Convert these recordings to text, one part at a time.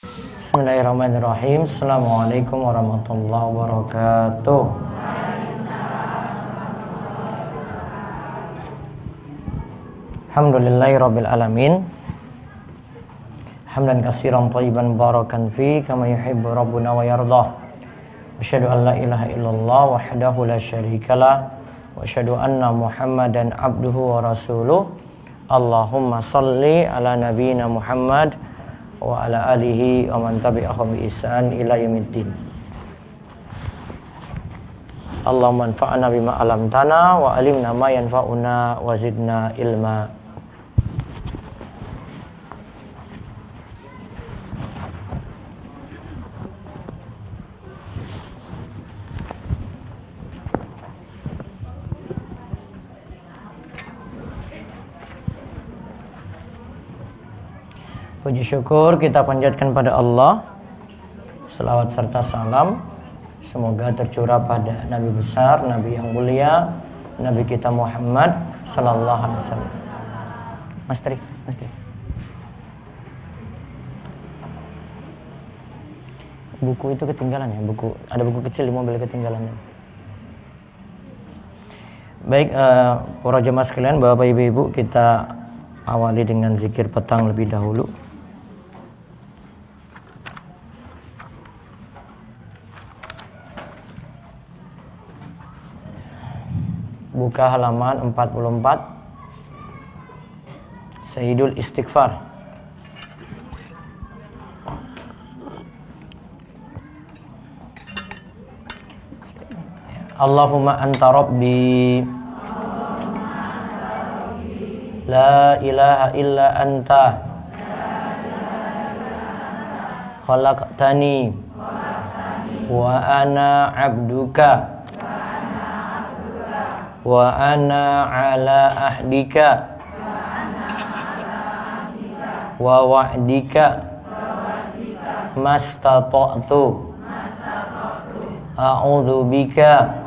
Bismillahirrahmanirrahim. Assalamualaikum warahmatullahi wabarakatuh. Alhamdulillahirabbil alamin. Hamdan katsiran thayyiban barakan fi kama yuhibbu rabbuna wa yardah. Asyhadu an la ilaha illallah wahdahu la syarikalah wa asyhadu anna Muhammadan abduhu wa rasuluh. Allahumma shalli ala nabiyyina Muhammad wa ala alihi wa man tabi'ahum bi ihsan ila yaumiddin. Allahumma anfa'na bima 'allamtana wa 'allimna ma yanfa'una wa zidna ilma. Puji syukur kita panjatkan pada Allah. Selawat serta salam semoga tercurah pada Nabi besar, Nabi yang mulia, Nabi kita Muhammad sallallahu alaihi wasallam. Mas Tri. Buku itu ketinggalan ya, ada buku kecil di mobil ketinggalan. Baik, para jemaah sekalian, Bapak Ibu, kita awali dengan zikir petang lebih dahulu. Buka halaman 44, Sayyidul Istighfar. Allahumma anta rabbi la ilaha illa anta khalaqtani wa ana abduka wa ana ala ahdika wa wa'dika mastata'tu a'udzu bika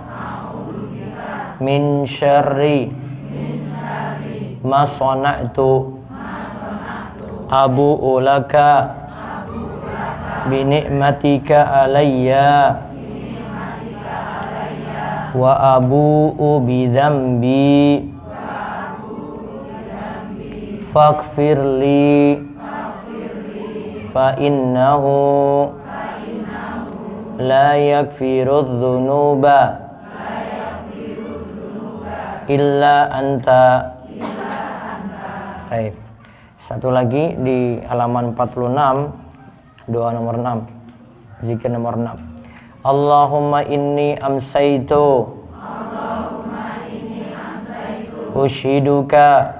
min syarri ma sana'tu abu'u laka bi ni'matika alayya wa abu'u bi dzambi faghfirli fa innahu la yaghfirudz dzunuba illa anta. Baik. Satu lagi di halaman 46, doa nomor 6, zikir nomor 6. Allahumma inni amsaitu ushiduka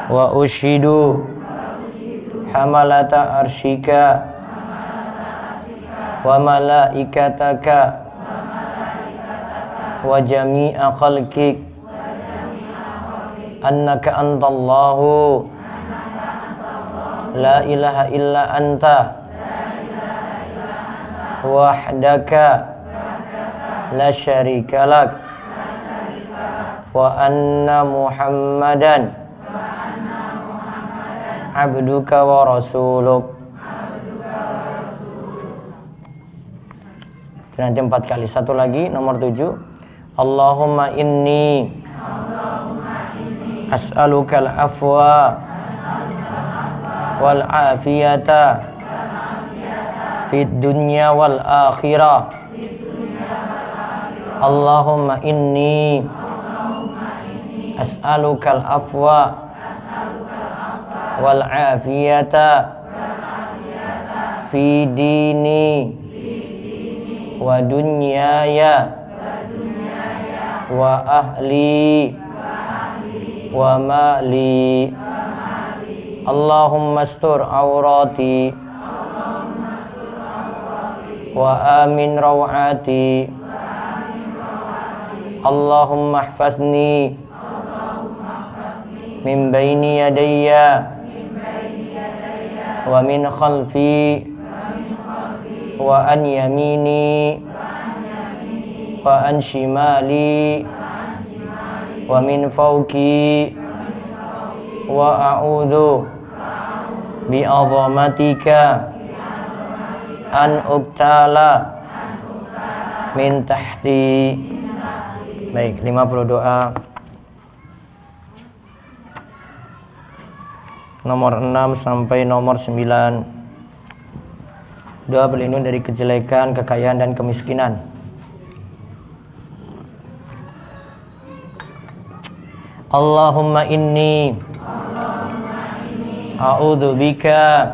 wa ushidu hamalata arshika wa malaikataka wa jami'a khalqik annaka antallahu la ilaha illa anta wahdaka la syarika lak wa anna Muhammadan abduka wa rasuluk. Nanti 4 kali. Satu lagi nomor 7. Allahumma inni as'alukal afwa wal afiyata fid dunya wal akhirah. Allahumma inni as'alukal afwa wal afiyata fi dini wa dunyaya wa ahli wa mali. Allahumma astur awrati wa amin rawati. Allahumma ihfazni min baini yadayya wa min khalfi wa an yamini wa an shimali wa min fawqi wa a'udzu bi 'azamatika an uktala min tahti. Baik, 50 doa. Nomor 6 sampai nomor 9. Doa berlindung dari kejelekan, kekayaan dan kemiskinan. Allahumma inni a'udzubika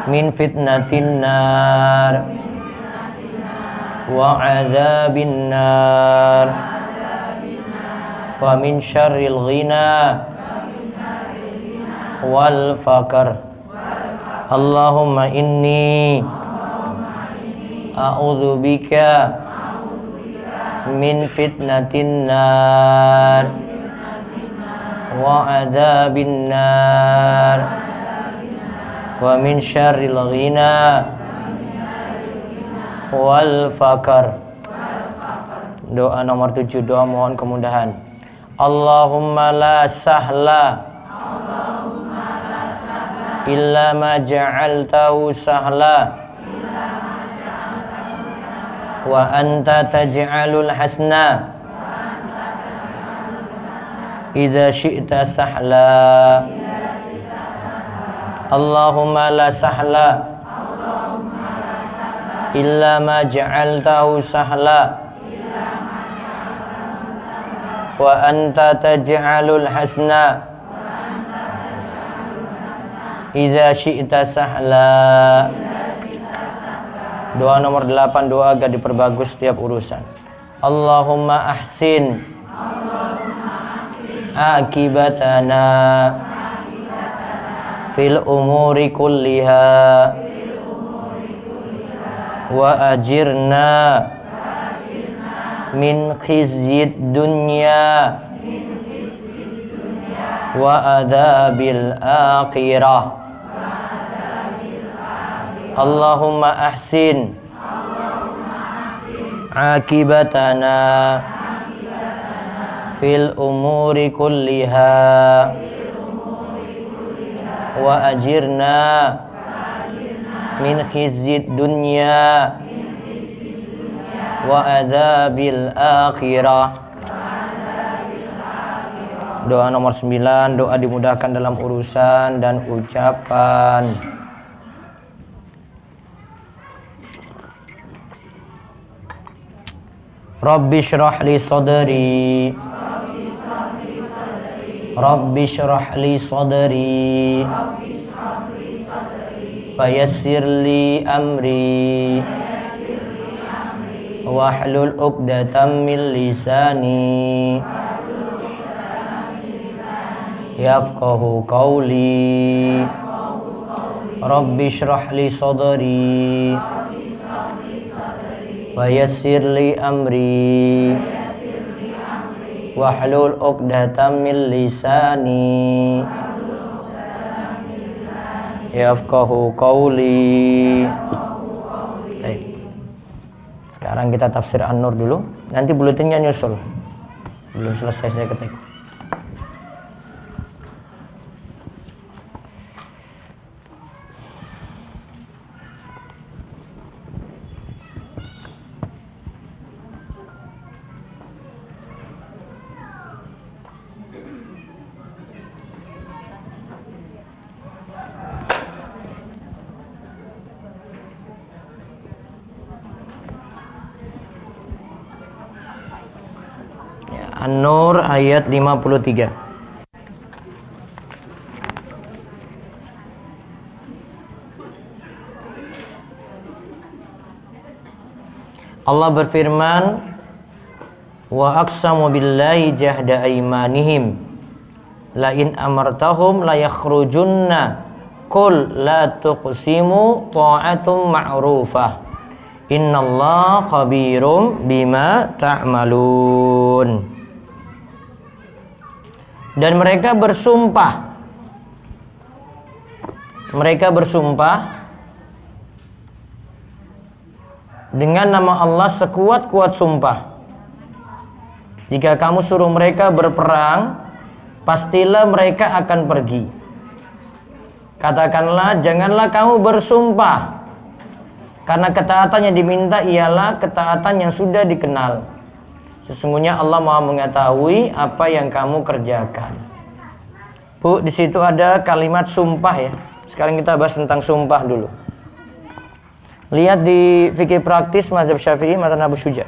min fitnatin nar wa adzabin nar wa min syarril ghina wal faqr. Allahumma inni a'udzubika min fitnatin nar wa adzabin nar wa min syarril ghina wal faqr. Doa nomor 7, doa mohon kemudahan. Allahumma la sahla illa ma ja'altahu sahla wa anta taj'alul hasna idza syi'ta sahla. Allahumma la sahla illa ma ja'altahu sahla wa anta taj'alul hasna idza syi'ta sahla. Doa nomor 8, doa agar diperbagus setiap urusan. Allahumma ahsin akibatana fil umuri kulliha wa ajirna min khizyid dunya wa adabil akhirah. Allahumma ahsin akibatana fil umuri kulliha wa ajirna min khizyid dunya wa adabil akhirah. Doa nomor 9, doa dimudahkan dalam urusan dan ucapan. Rabbi shrah li sadri Rabbi shrah li sadri Fayassir li amri Wahlul uqdatam min lisani Yafqahu qawli Rabbi shrah li sadri Wayassir li amri Wahlul uqdatam min lisani Yafqahu qawli. Baik. Sekarang kita tafsir An-Nur dulu. Nanti buletinnya nyusul. Belum selesai saya ketik. An-Nur ayat 53. Allah berfirman, wa aqsamu billahi jahda aymanihim la in amartahum la yakhrujunna qul la tuqsimu ta'atum ma'rufah innallaha khabirum bima ta'malun. Dan mereka bersumpah dengan nama Allah sekuat-kuat sumpah. Jika kamu suruh mereka berperang, pastilah mereka akan pergi. Katakanlah, janganlah kamu bersumpah Karena ketaatan yang diminta ialah ketaatan yang sudah dikenal. Sesungguhnya Allah Maha mengetahui apa yang kamu kerjakan. Bu, di situ ada kalimat sumpah ya. Sekarang kita bahas tentang sumpah dulu. Lihat di fikih praktis mazhab Syafi'i matan Abu Syuja.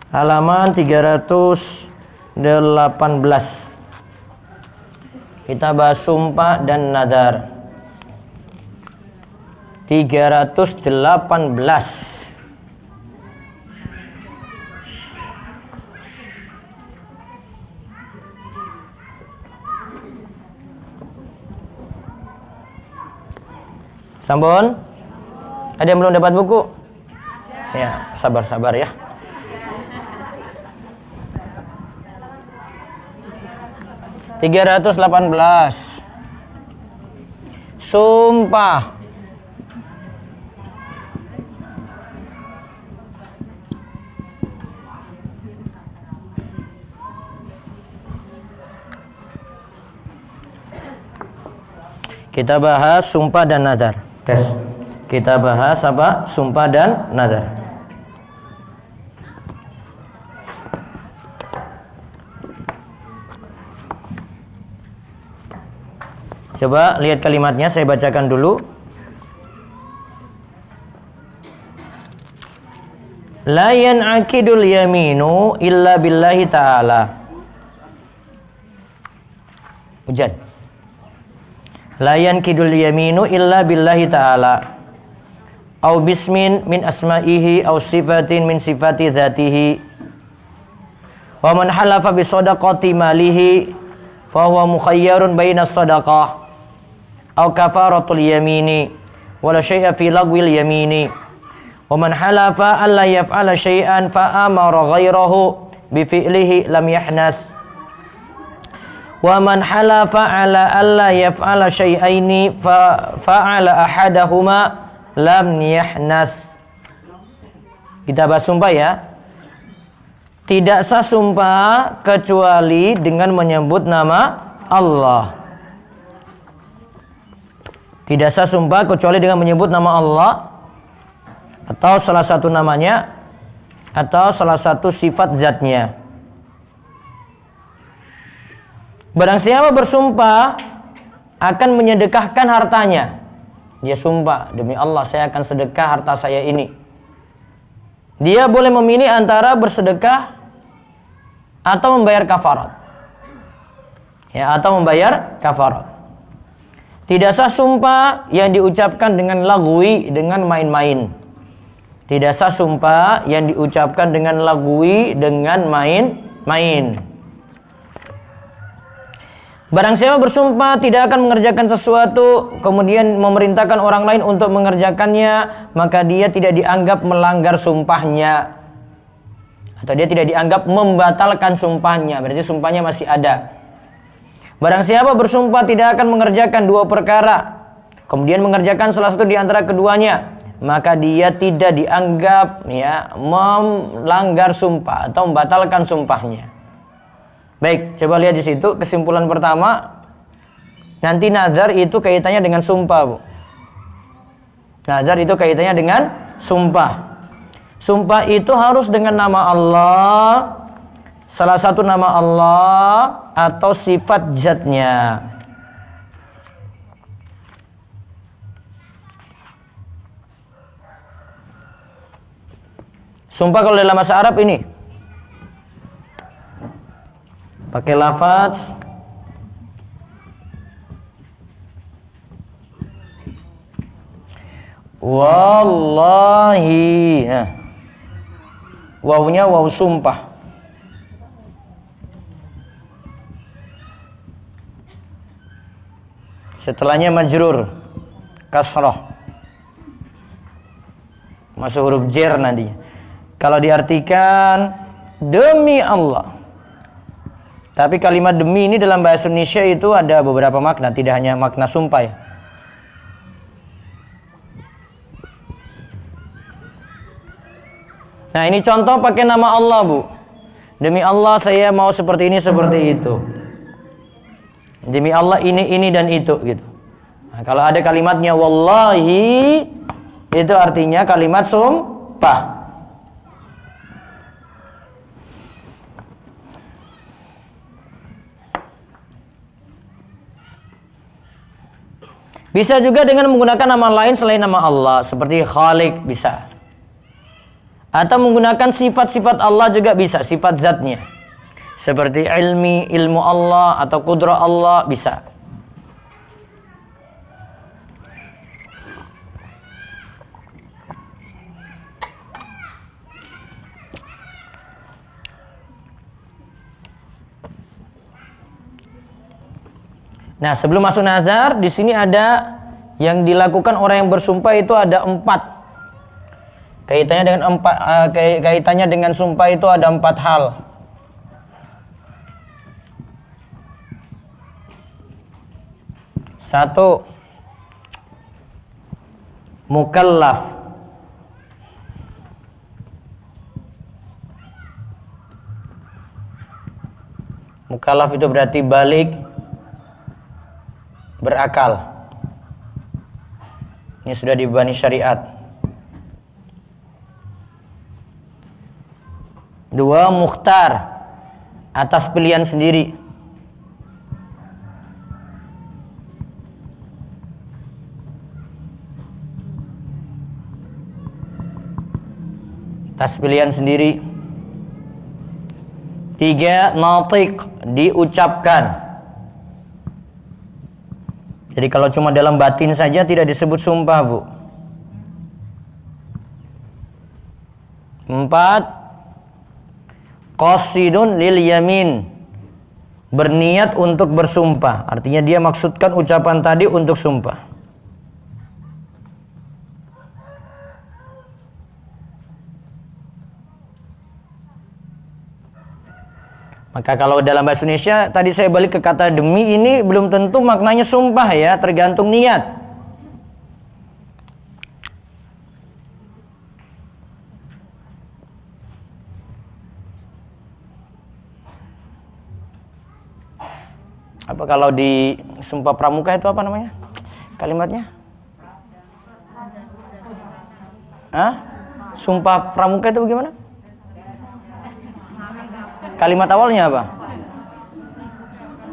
Halaman 318. Kita bahas sumpah dan nadar. 318. Sampun? Ada yang belum dapat buku? Ya, sabar-sabar ya. (318) Sumpah. Kita bahas sumpah dan nadar. Tes. Kita bahas apa? Sumpah dan nadar. Coba lihat kalimatnya, saya bacakan dulu. La yan'aqidul yaminu illa billahi ta'ala. Hujan. La yan'aqidul yaminu illa billahi ta'ala. Au bismin min asma'ihi au sifatin min sifati dzatihi. Wa man halafa bi shadaqati malihi fa huwa mukhayyarun baina shadaqah au kafaratul yamini wala syai'a fi lagwil yamini. Wa man halafa alla yaf'ala syai'an fa amara ghairahu bi fi'lihi lam yahnas. Wa man halafa ala alla yaf'ala syai'aini fa fa'ala ahadahuma lam yahnas. Kita bahas sumpah ya. Tidak sah sumpah kecuali dengan menyebut nama Allah. Tidak sah sumpah kecuali dengan menyebut nama Allah atau salah satu namanya atau salah satu sifat zatnya. Barang siapa bersumpah akan menyedekahkan hartanya, dia sumpah, demi Allah saya akan sedekah harta saya ini. Dia boleh memilih antara bersedekah atau membayar kafarat. Ya, atau membayar kafarat. Tidak sah sumpah yang diucapkan dengan lagwi, dengan main-main. Tidak sah sumpah yang diucapkan dengan lagwi, dengan main-main. Barang siapa bersumpah tidak akan mengerjakan sesuatu, kemudian memerintahkan orang lain untuk mengerjakannya, maka dia tidak dianggap melanggar sumpahnya. Atau dia tidak dianggap membatalkan sumpahnya, berarti sumpahnya masih ada. Barang siapa bersumpah tidak akan mengerjakan dua perkara, kemudian mengerjakan salah satu di antara keduanya, maka dia tidak dianggap ya melanggar sumpah atau membatalkan sumpahnya. Baik, coba lihat di situ kesimpulan pertama. Nanti nazar itu kaitannya dengan sumpah, Bu. Nazar itu kaitannya dengan sumpah. Sumpah itu harus dengan nama Allah, salah satu nama Allah atau sifat zatnya. Sumpah kalau dalam bahasa Arab ini pakai lafaz wallahi. Nah, wawunya waw sumpah. Setelahnya majrur kasrah, masuk huruf jar nantinya. Kalau diartikan demi Allah. Tapi kalimat demi ini dalam bahasa Indonesia itu ada beberapa makna, tidak hanya makna sumpah ya. Nah, ini contoh pakai nama Allah, Bu. Demi Allah saya mau seperti ini, seperti itu. Demi Allah ini dan itu gitu. Nah, kalau ada kalimatnya wallahi, itu artinya kalimat sumpah. Bisa juga dengan menggunakan nama lain selain nama Allah, seperti Khalik bisa. Atau menggunakan sifat-sifat Allah juga bisa, sifat zatnya. Seperti ilmi, ilmu Allah atau kudrah Allah bisa. Nah, sebelum masuk nazar, di sini ada yang dilakukan orang yang bersumpah itu ada 4. Kaitannya dengan sumpah itu ada 4 hal. Satu, mukallaf. Mukallaf itu berarti balik, berakal. Ini sudah dibebani syariat. 2, mukhtar, atas pilihan sendiri. 3, natiq, diucapkan. Jadi kalau cuma dalam batin saja tidak disebut sumpah, Bu. 4, qasidun lil yamin, berniat untuk bersumpah. Artinya dia maksudkan ucapan tadi untuk sumpah. Maka kalau dalam bahasa Indonesia, tadi saya balik ke kata demi, ini belum tentu maknanya sumpah ya, tergantung niat. Apa kalau di sumpah pramuka itu apa namanya? Kalimatnya? Hah? Sumpah pramuka itu bagaimana? Kalimat awalnya apa?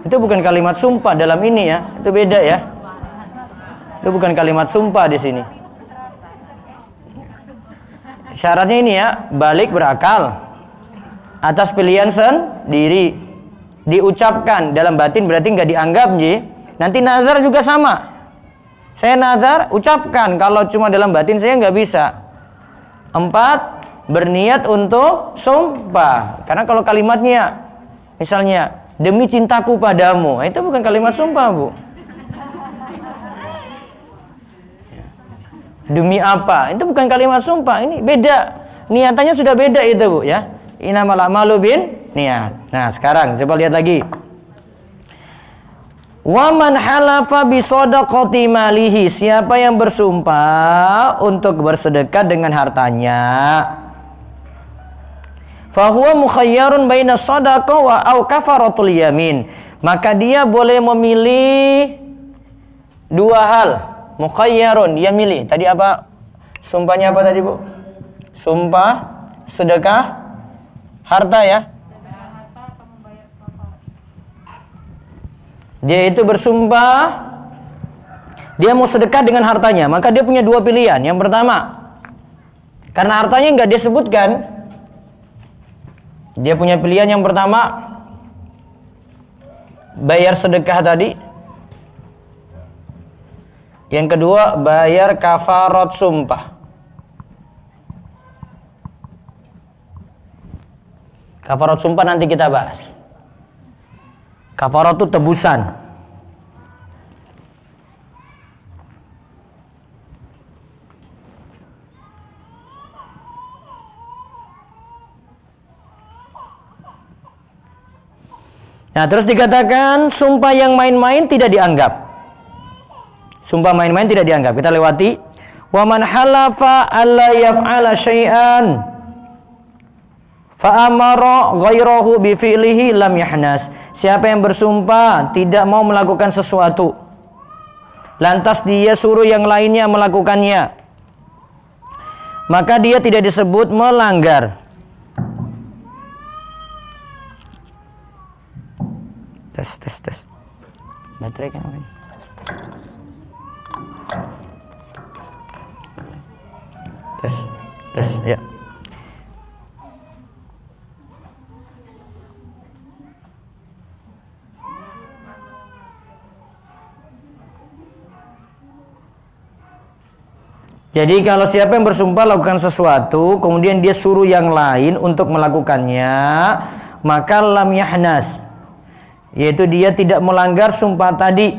Itu bukan kalimat sumpah dalam ini ya, itu beda ya. Itu bukan kalimat sumpah di sini. Syaratnya ini ya, balik berakal, atas pilihan sendiri, diucapkan dalam batin berarti nggak dianggap ji. Nanti nazar juga sama. Saya nazar, ucapkan. Kalau cuma dalam batin saya nggak bisa. 4, berniat untuk sumpah. Karena kalau kalimatnya misalnya demi cintaku padamu, itu bukan kalimat sumpah, Bu. Demi apa? Itu bukan kalimat sumpah. Ini beda. Niatannya sudah beda itu, Bu ya. Innamal a'malu bin niat. Nah, sekarang coba lihat lagi. Wa man halafa bi shadaqati malihi, siapa yang bersumpah untuk bersedekah dengan hartanya, fahuwa mukhayyarun baina shadaqah wa au kafaratul yamin, maka dia boleh memilih 2 hal. Mukhayyarun, dia milih. Tadi apa? Sumpahnya apa tadi, Bu? Sumpah sedekah harta ya. Dia itu bersumpah dia mau sedekah dengan hartanya, maka dia punya 2 pilihan. Yang pertama, karena hartanya nggak disebutkan, dia punya pilihan yang pertama, bayar sedekah tadi. Yang kedua, bayar kafarat sumpah. Kafarat sumpah nanti kita bahas. Kafarat itu tebusan. Nah, terus dikatakan sumpah yang main-main tidak dianggap. Sumpah main-main tidak dianggap. Kita lewati. Wa man halafa alla yaf'ala syai'an fa amara ghairahu bi fi'lihi lam yahnas. Siapa yang bersumpah tidak mau melakukan sesuatu, lantas dia suruh yang lainnya melakukannya, maka dia tidak disebut melanggar. Tes. Baterai kan apa ini? Tes, ya. Jadi kalau siapa yang bersumpah lakukan sesuatu, kemudian dia suruh yang lain untuk melakukannya, maka lam yahnas, yaitu dia tidak melanggar sumpah tadi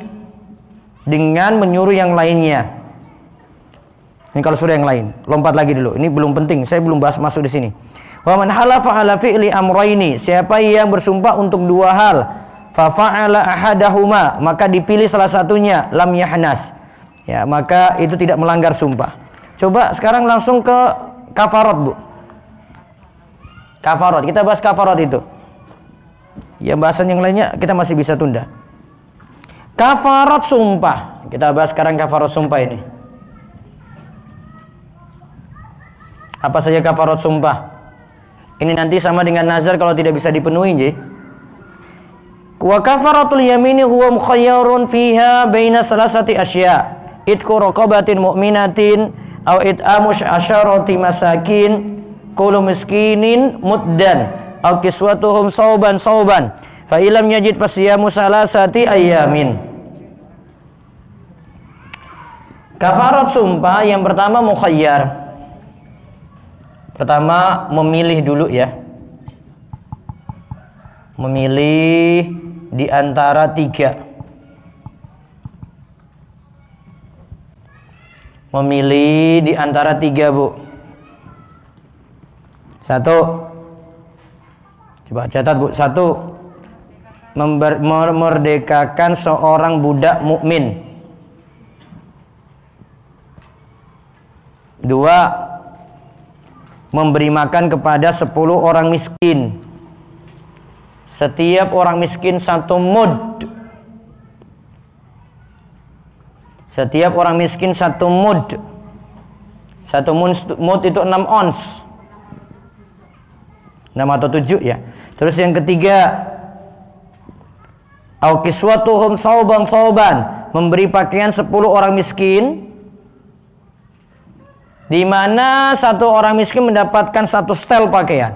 dengan menyuruh yang lainnya. Ini kalau suruh yang lain. Lompat lagi dulu. Ini belum penting, saya belum bahas masuk di sini. Wa man halafa ala fi'li amrayni, siapa yang bersumpah untuk dua hal, fa fa'ala ahadahuma, maka dipilih salah satunya, lam yahnas. Ya, maka itu tidak melanggar sumpah. Coba sekarang langsung ke kafarat, Bu. Kafarat, kita bahas kafarat itu. Ya, bahasan yang lainnya kita masih bisa tunda. Kafarat sumpah. Kita bahas sekarang kafarat sumpah ini. Apa saja kafarat sumpah? Ini nanti sama dengan nazar kalau tidak bisa dipenuhi, Ji. Wa kafaratul yamini huwa mukhayyarun fiha baina salasati asya'. Itqu raqabatin mu'minatin aw it'amu asyarati masakin kullu miskinin muddan aw kiswatuhum sauban fa ilam yajid fasiyamu salasati ayyamin. Kafarat sumpah yang pertama mukhayyar. Pertama memilih dulu ya. Memilih di antara tiga. Memilih di antara tiga, Bu. Satu, coba catat, Bu. Satu, memerdekakan seorang budak mukmin. Dua, memberi makan kepada 10 orang miskin. Setiap orang miskin 1 mud. Setiap orang miskin 1 mud. 1 mud itu 6 ons. 6 atau 7 ya. Terus yang ketiga, au kiswatuhum sauban, memberi pakaian 10 orang miskin, di mana 1 orang miskin mendapatkan 1 setel pakaian.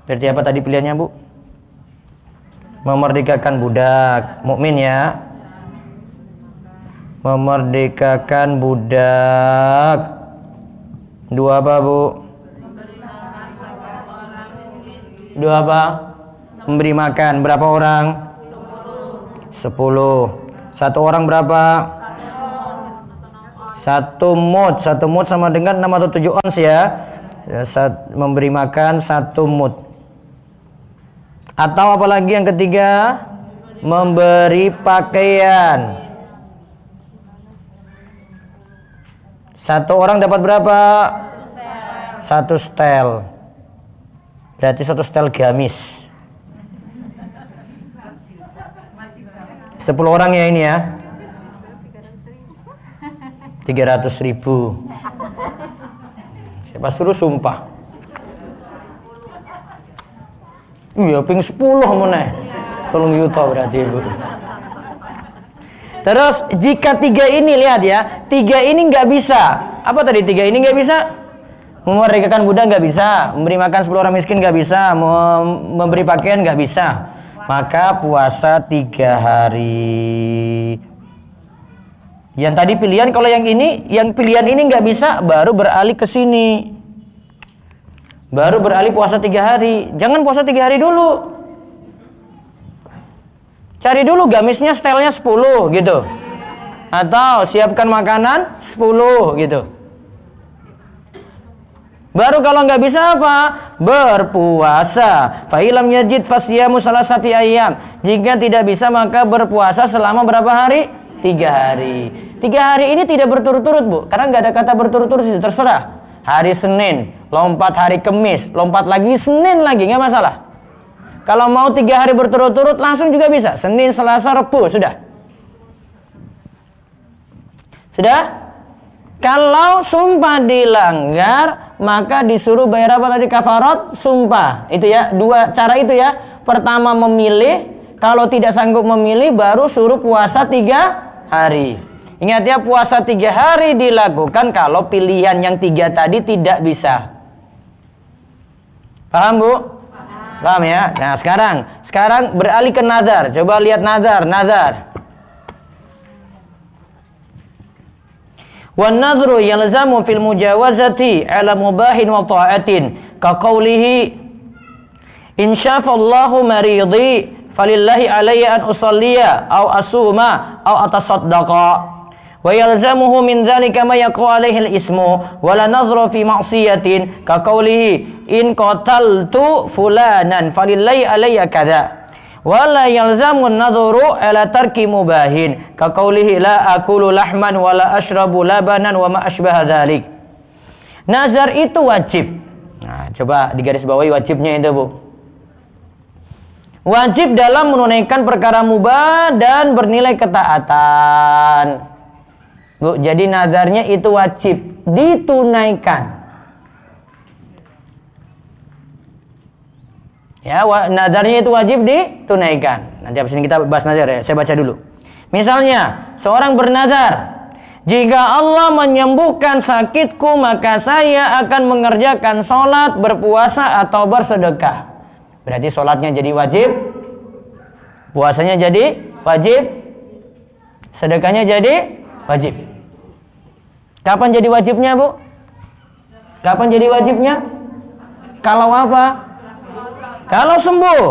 Berarti apa tadi pilihannya, Bu? Memerdekakan budak mukmin ya. Memerdekakan budak. 2 apa, Bu? 2 apa? Memberi makan. Berapa orang? 10. 1 orang berapa? 1 mud. 1 mud sama dengan 6 atau 7 ons ya. Memberi makan 1 mud. Atau apalagi yang ketiga? Memberi pakaian. 1 orang dapat berapa? 1 setel. Berarti 1 setel gamis. 10 orang ya ini ya. 300.000. Siapa suruh sumpah? Iya, ping 10 meneh. 3 juta berarti, Bu. Terus jika 3 ini, lihat ya, 3 ini nggak bisa. Apa tadi 3 ini nggak bisa? Memerdekakan budak nggak bisa, memberi makan 10 orang miskin nggak bisa, memberi pakaian nggak bisa. Maka puasa 3 hari. Yang tadi pilihan, kalau yang pilihan ini nggak bisa, baru beralih ke sini. Baru beralih puasa 3 hari. Jangan puasa 3 hari dulu. Cari dulu gamisnya setelnya 10 gitu. Atau siapkan makanan 10 gitu. Baru kalau nggak bisa apa? Berpuasa. Fa ilam yajid fasyamu salasati ayyam. Jika tidak bisa maka berpuasa selama berapa hari? 3 hari. 3 hari ini tidak berturut-turut, Bu. Karena nggak ada kata berturut-turut itu, terserah. Hari Senin, lompat hari Kamis, lompat lagi Senin lagi, nggak masalah. Kalau mau 3 hari berturut-turut langsung juga bisa. Senin, Selasa, Rabu, sudah. Sudah? Kalau sumpah dilanggar, maka disuruh bayar apa tadi? Kafarat sumpah. Itu ya, dua cara itu ya. Pertama memilih, kalau tidak sanggup memilih baru suruh puasa 3 hari. Ingat ya, puasa 3 hari dilakukan kalau pilihan yang 3 tadi tidak bisa. Paham Bu? Paham ya? Nah sekarang beralih ke nazar. Coba lihat nazar. Wan nadhru yalzamu fil mujawazati ala mubahin wa ta'atin ka qawlihi in syafallahu maridi falillahi alayya an usalliya aw asuma aw atasaddaqa wa yalzamuhu min dhalika ma yaqa alayhi al-ismu wa la nadhru fi ma'siyatin ka qawlihi in qataltu fulanan falillahi alayya kadza wala yalzamun nadhuru ala tarki mubahin ka qaulihi la akulu lahman wala ashrabu labanan wa ma ashbaha dzalik. Nazar itu wajib. Nah, coba digaris bawahi wajibnya itu, Bu. Wajib dalam menunaikan perkara mubah dan bernilai ketaatan. Bu, jadi nazarnya itu wajib ditunaikan. Ya, nadarnya itu wajib ditunaikan. Nanti habis ini kita bahas nazar ya. Saya baca dulu. Misalnya, seorang bernazar, jika Allah menyembuhkan sakitku, maka saya akan mengerjakan sholat, berpuasa, atau bersedekah. Berarti sholatnya jadi wajib, puasanya jadi wajib, sedekahnya jadi wajib. Kapan jadi wajibnya, Bu? Kapan jadi wajibnya? Kalau apa? Kalau sembuh.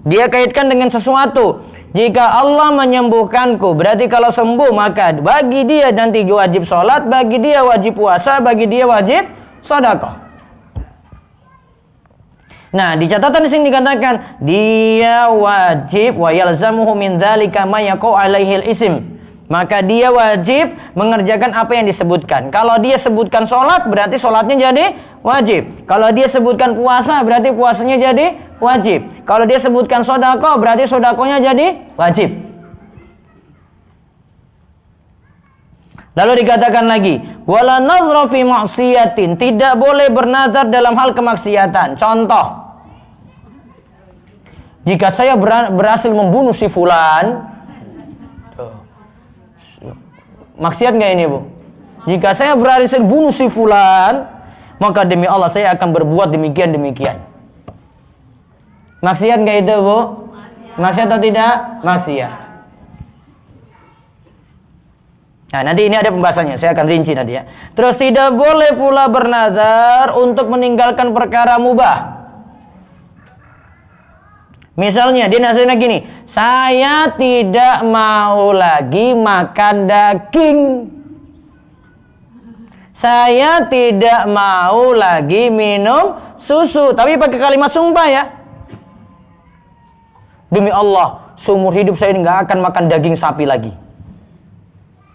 Dia kaitkan dengan sesuatu. Jika Allah menyembuhkanku, berarti kalau sembuh maka bagi dia nanti wajib sholat, bagi dia wajib puasa, bagi dia wajib sedekah. Nah, di catatan di sini dikatakan dia wajib wa yalzamuhu min dzalika ma yaqau alaihi al-ism. Maka dia wajib mengerjakan apa yang disebutkan. Kalau dia sebutkan sholat, berarti sholatnya jadi wajib. Kalau dia sebutkan puasa, berarti puasanya jadi wajib. Kalau dia sebutkan sodako, berarti sodakonya jadi wajib. Lalu dikatakan lagi, wala nadhra fi ma'siyatin, tidak boleh bernazar dalam hal kemaksiatan. Contoh, jika saya berhasil membunuh si fulan, maksiat nggak ini, Bu? Jika saya berhasil bunuh si fulan, maka demi Allah saya akan berbuat demikian. Maksiat nggak itu, Bu? Maksiat atau tidak? Maksiat. Nah, nanti ini ada pembahasannya, saya akan rinci nanti ya. Terus tidak boleh pula bernazar untuk meninggalkan perkara mubah. Misalnya dia nazarnya gini, saya tidak mau lagi makan daging. Saya tidak mau lagi minum susu. Tapi pakai kalimat sumpah ya. Demi Allah, seumur hidup saya ini nggak akan makan daging sapi lagi.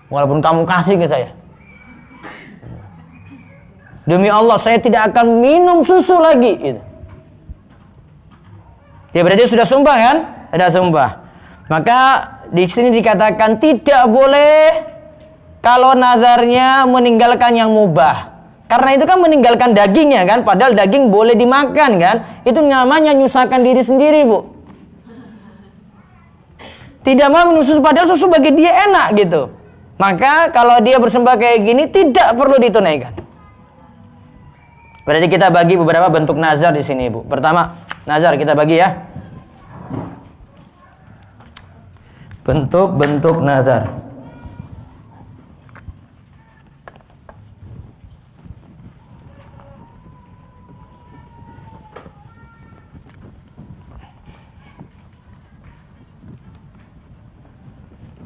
Walaupun kamu kasih ke saya. Demi Allah, saya tidak akan minum susu lagi. Gitu. Ya berarti sudah sumpah kan? Sudah sumpah. Maka di sini dikatakan tidak boleh kalau nazarnya meninggalkan yang mubah. Karena itu kan meninggalkan dagingnya kan, padahal daging boleh dimakan kan? Itu namanya nyusahkan diri sendiri, Bu. Tidak mau minum susu padahal susu bagi dia enak gitu. Maka kalau dia bersumpah kayak gini tidak perlu ditunaikan. Berarti kita bagi beberapa bentuk nazar di sini, Bu. Pertama, nazar kita bagi ya. Bentuk-bentuk nazar.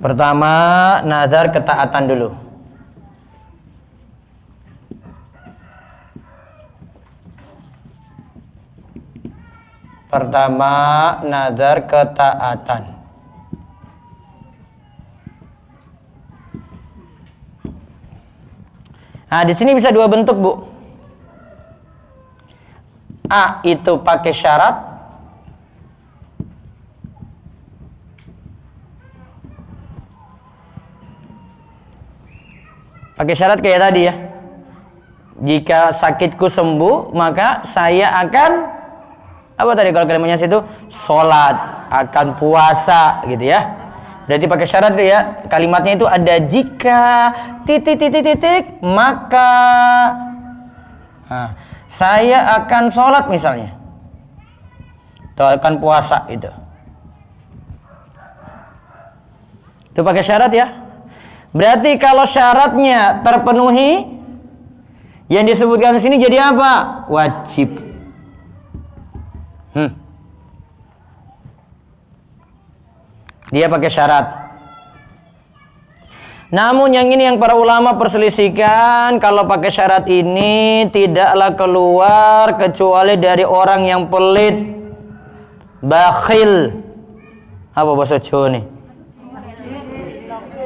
Pertama, nazar ketaatan dulu. Pertama, nazar ketaatan. Nah, di sini bisa dua bentuk, Bu. A itu pakai syarat. Pakai syarat kayak tadi ya. Jika sakitku sembuh, maka saya akan apa tadi kalau kalimatnya situ? Sholat, akan puasa gitu ya. Berarti pakai syarat ya. Kalimatnya itu ada jika titik maka saya akan sholat misalnya. Atau akan puasa itu. Itu pakai syarat ya. Berarti kalau syaratnya terpenuhi, yang disebutkan di sini jadi apa? Wajib. Dia pakai syarat. Namun yang ini yang para ulama perselisihkan, kalau pakai syarat ini tidaklah keluar kecuali dari orang yang pelit, bakhil. Apa bahasa Jawa nih?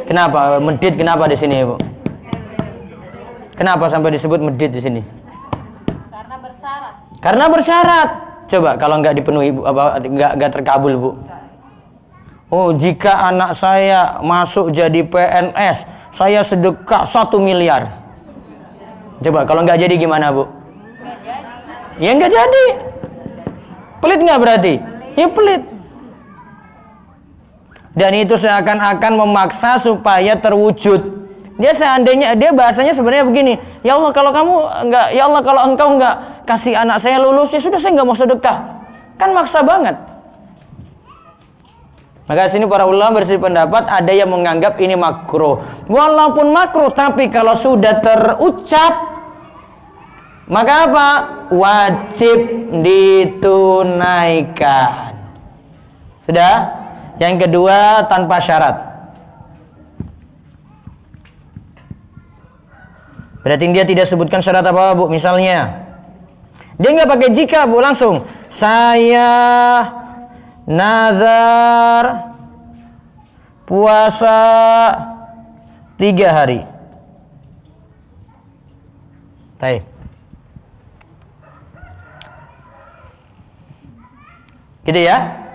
Kenapa medit? Kenapa di sini, Bu? Kenapa sampai disebut medit di sini? Karena bersyarat. Karena bersyarat. Coba kalau nggak dipenuhi, Bu, apa nggak terkabul, Bu? Oh, jika anak saya masuk jadi PNS, saya sedekah 1 miliar. Coba kalau nggak jadi gimana, Bu? Nggak jadi. Ya nggak jadi. Pelit nggak berarti? Ya pelit. Dan itu seakan-akan memaksa supaya terwujud. Dia seandainya, dia bahasanya sebenarnya begini, ya Allah kalau kamu enggak, ya Allah kalau engkau enggak kasih anak saya lulus, ya sudah saya enggak mau sedekah. Kan maksa banget. Maka sini para ulama berselisih pendapat, ada yang menganggap ini makruh. Walaupun makruh, tapi kalau sudah terucap, maka apa? Wajib ditunaikan. Sudah? Yang kedua, tanpa syarat. Berarti dia tidak sebutkan syarat apa, Bu? Misalnya, dia nggak pakai jika, Bu, langsung. Saya nazar puasa 3 hari. Baik. Gitu ya.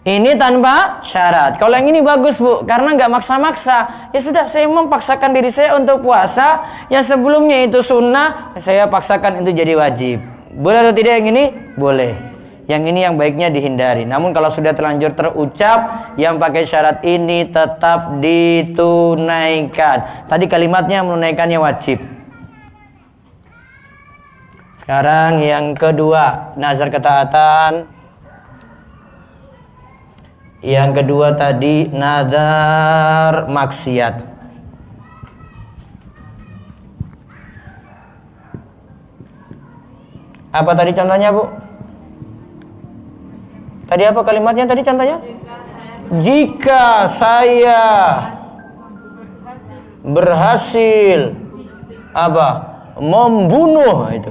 Ini tanpa syarat. Kalau yang ini bagus, Bu, karena nggak maksa-maksa. Ya sudah, saya memaksakan diri saya untuk puasa. Yang sebelumnya itu sunnah, saya paksakan itu jadi wajib. Boleh atau tidak yang ini? Boleh. Yang ini yang baiknya dihindari. Namun kalau sudah terlanjur terucap, yang pakai syarat ini tetap ditunaikan. Tadi kalimatnya menunaikannya wajib. Sekarang yang kedua, nazar ketaatan. Yang kedua tadi nazar maksiat. Apa tadi contohnya, Bu? Tadi apa kalimatnya tadi contohnya? Jika saya berhasil apa? Membunuh itu.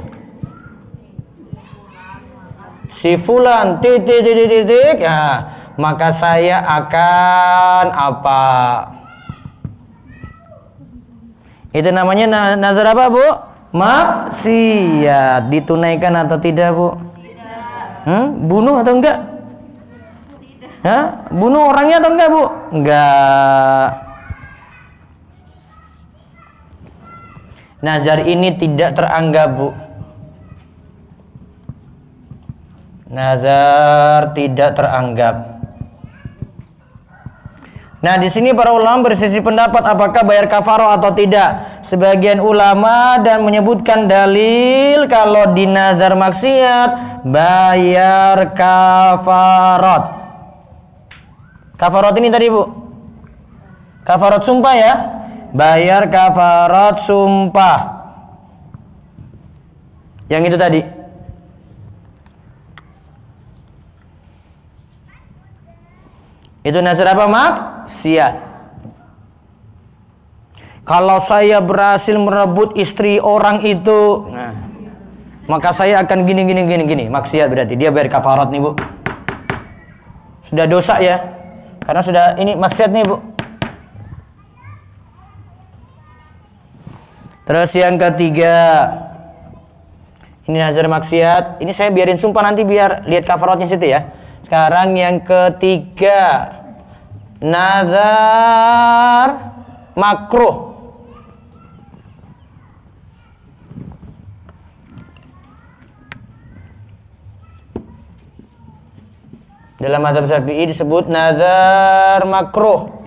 Si fulan titik. Ya. Maka saya akan apa? Itu namanya nazar apa, Bu? Maksiat. Ditunaikan atau tidak, Bu? Tidak. Bunuh atau enggak? Tidak. Bunuh orangnya atau enggak, Bu? Enggak. Nazar ini tidak teranggap, Bu. Nazar tidak teranggap. Nah, di sini para ulama berselisih pendapat apakah bayar kafarah atau tidak. Sebagian ulama dan menyebutkan dalil kalau di nazar maksiat bayar kafarat. Kafarat ini tadi, Bu. Kafarat sumpah ya. Bayar kafarat sumpah. Yang itu tadi. Itu nazar apa, maksiat. Kalau saya berhasil merebut istri orang itu, nah, maka saya akan gini. Maksiat berarti dia bayar kafarat nih, Bu. Sudah dosa ya. Karena sudah ini maksiat nih, Bu. Terus yang ketiga, ini nazar maksiat. Ini saya biarin sumpah nanti biar lihat kafaratnya situ ya. Sekarang yang ketiga, nazar makruh. Dalam mazhab Syafi'i disebut nazar makruh.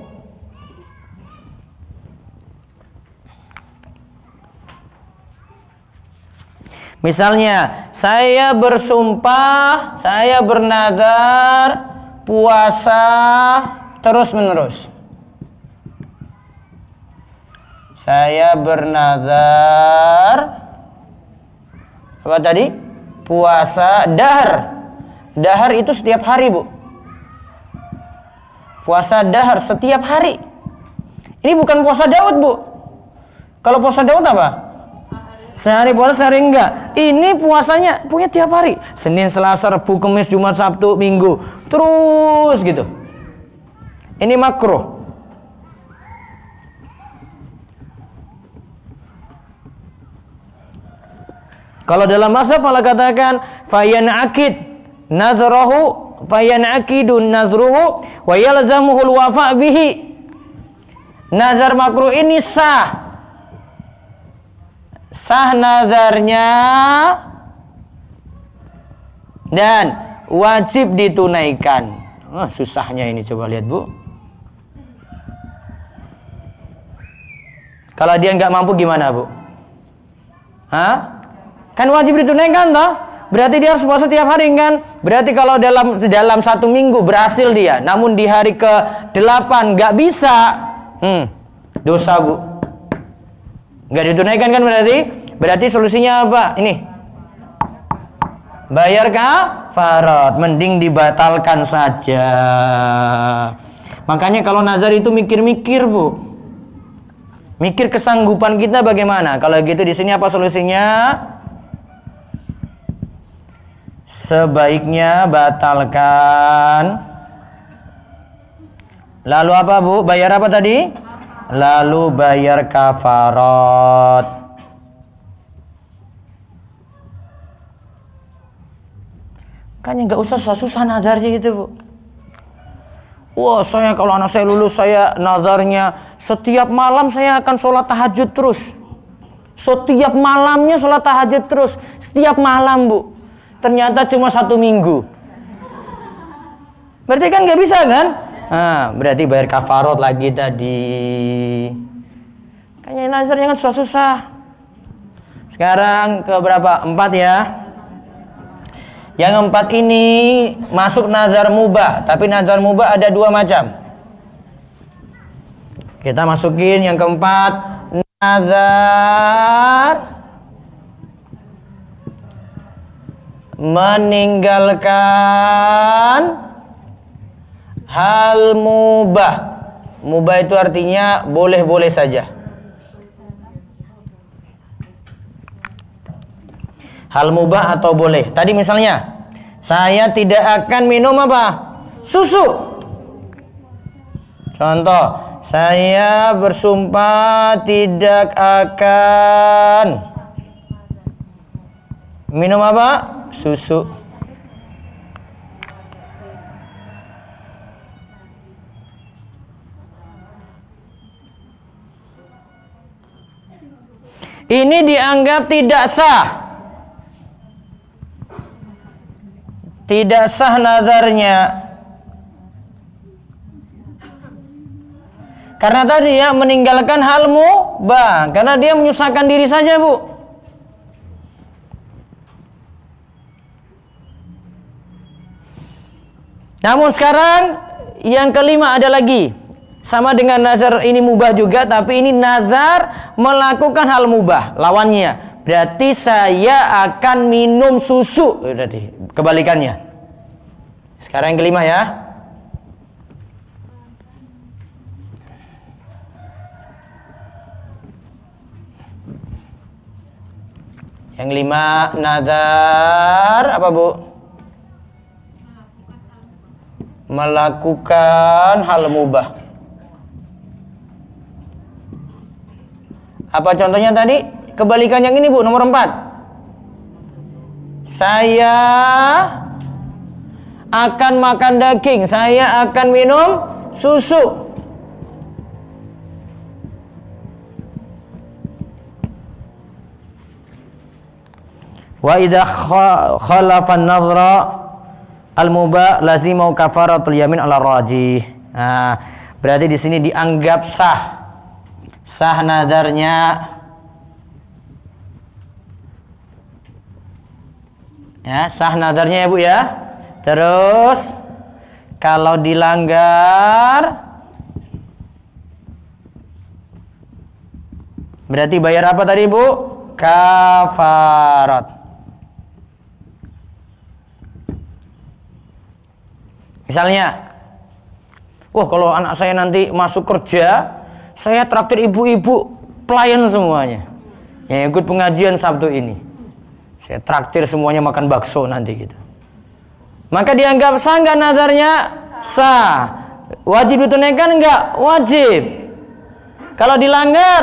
Misalnya, saya bersumpah, saya bernazar puasa terus-menerus. Saya bernazar apa tadi? Puasa dahar. Dahar itu setiap hari, Bu. Puasa dahar setiap hari. Ini bukan puasa Daud, Bu. Kalau puasa Daud apa? Sehari puasa, sehari enggak. Ini puasanya punya tiap hari. Senin, Selasa, Rabu, Kamis, Jumat, Sabtu, Minggu. Terus gitu. Ini makruh. Kalau dalam mazhab malah katakan fayan'akid nazrahu fayan'akidun nazruhu wa yalzamuhul wafa' bihi. Nazar makruh ini sah. Sah nazarnya dan wajib ditunaikan. Susahnya ini, coba lihat, Bu. Kalau dia nggak mampu gimana, Bu? Hah? Kan wajib ditunaikan toh? Berarti dia harus puasa tiap hari kan? Berarti kalau dalam 1 minggu berhasil dia, namun di hari ke-8 nggak bisa, dosa, Bu. Nggak ditunaikan kan berarti? Berarti solusinya apa? Ini bayar kafarat, mending dibatalkan saja. Makanya kalau nazar itu mikir-mikir, Bu. Mikir kesanggupan kita bagaimana. Kalau gitu di sini apa solusinya? Sebaiknya batalkan. Lalu apa, Bu? Bayar apa tadi? Lalu bayar kafarat. Kan nggak usah susah-susah nazarnya gitu, Bu. Wah, saya kalau anak saya lulus, saya nazarnya setiap malam saya akan sholat tahajud terus. Setiap malamnya sholat tahajud terus. Setiap malam, Bu. Ternyata cuma 1 minggu. Berarti kan nggak bisa kan? Nah, berarti bayar kafarat lagi tadi. Kayaknya nazarnya kan susah-susah. Sekarang ke berapa? 4 ya. Yang 4 ini masuk nazar mubah. Tapi nazar mubah ada 2 macam. Kita masukin yang keempat, nazar meninggalkan hal mubah. Mubah itu artinya boleh-boleh saja. Hal mubah atau boleh. Tadi misalnya, saya tidak akan minum apa? Susu. Contoh, saya bersumpah tidak akan minum apa? Susu. Ini dianggap tidak sah. Tidak sah nazarnya. Karena tadi ya meninggalkan hal mubah. Karena dia menyusahkan diri saja, Bu. Namun sekarang yang kelima ada lagi. Sama dengan nazar ini mubah juga, tapi ini nazar melakukan hal mubah, lawannya. Berarti saya akan minum susu. Berarti kebalikannya. Sekarang yang kelima ya. Yang 5 nazar apa, Bu? Melakukan hal mubah. Apa contohnya tadi? Kebalikan yang ini, Bu, nomor 4. Saya akan makan daging, saya akan minum susu. Wa idza khalafa an-nadhra Al-mubah lazimu kafaratul yamin ala rajih. Nah, berarti di sini dianggap sah. Sah nadarnya. Ya, sah nadarnya ya Bu ya. Terus kalau dilanggar berarti bayar apa tadi Bu? Kafarat. Misalnya, wah kalau anak saya nanti masuk kerja, saya traktir ibu-ibu pelayan semuanya yang ikut pengajian Sabtu ini. Saya traktir semuanya makan bakso nanti gitu. Maka dianggap sah nggak nadarnya? Sah. Wajib ditunaikan nggak? Wajib. Kalau dilanggar,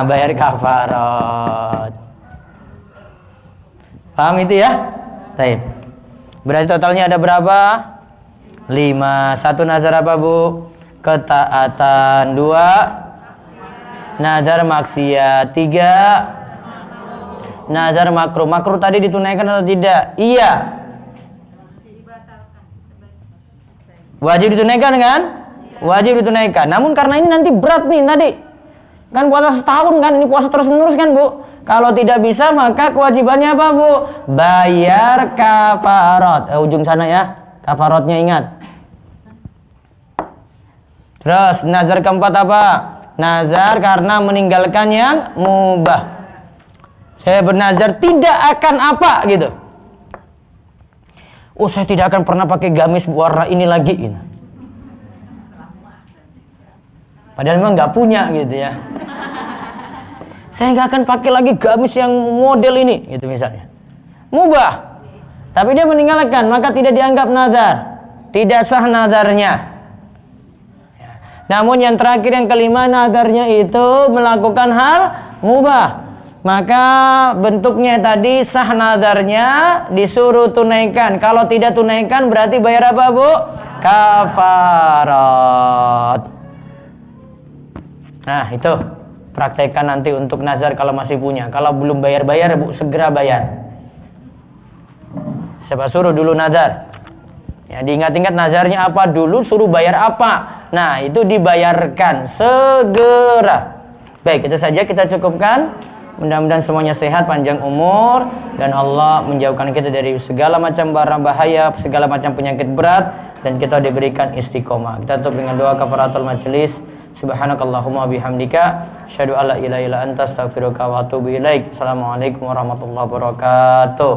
bayar kafarat. Paham itu ya? Baik. Berarti totalnya ada berapa? 5. 1 nazar apa Bu? Ketaatan. 2 nazar maksiat. 3 nazar makruh. Makruh tadi ditunaikan atau tidak? Iya. Wajib ditunaikan kan? Wajib ditunaikan. Namun karena ini nanti berat nih tadi. Kan puasa setahun kan, ini puasa terus menerus kan Bu. Kalau tidak bisa maka kewajibannya apa Bu? Bayar kafarat. Ujung sana ya, kafaratnya ingat. Terus nazar keempat apa? Nazar karena meninggalkan yang mubah. Saya bernazar tidak akan apa gitu. Oh saya tidak akan pernah pakai gamis warna ini lagi gitu. Padahal memang nggak punya gitu ya. Saya nggak akan pakai lagi gamis yang model ini, gitu misalnya. Mubah. Tapi dia meninggalkan, maka tidak dianggap nazar. Tidak sah nazarnya. Namun yang terakhir yang kelima, nazarnya itu melakukan hal mubah. Maka bentuknya tadi sah nazarnya, disuruh tunaikan. Kalau tidak tunaikan berarti bayar apa Bu? Kafarat. Nah itu praktekkan nanti untuk nazar kalau masih punya. Kalau belum bayar-bayar Bu, segera bayar. Siapa suruh dulu nazar? Ya diingat-ingat nazarnya apa dulu, suruh bayar apa. Nah itu dibayarkan segera. Baik, itu saja kita cukupkan. Mudah-mudahan semuanya sehat, panjang umur, dan Allah menjauhkan kita dari segala macam barang bahaya, segala macam penyakit berat, dan kita diberikan istiqomah. Kita tutup dengan doa kafaratul majelis. Subhanakallahumma bihamdika asyhadu alla ilaha illa anta astaghfiruka wa atubu ilaik. Assalamualaikum warahmatullahi wabarakatuh.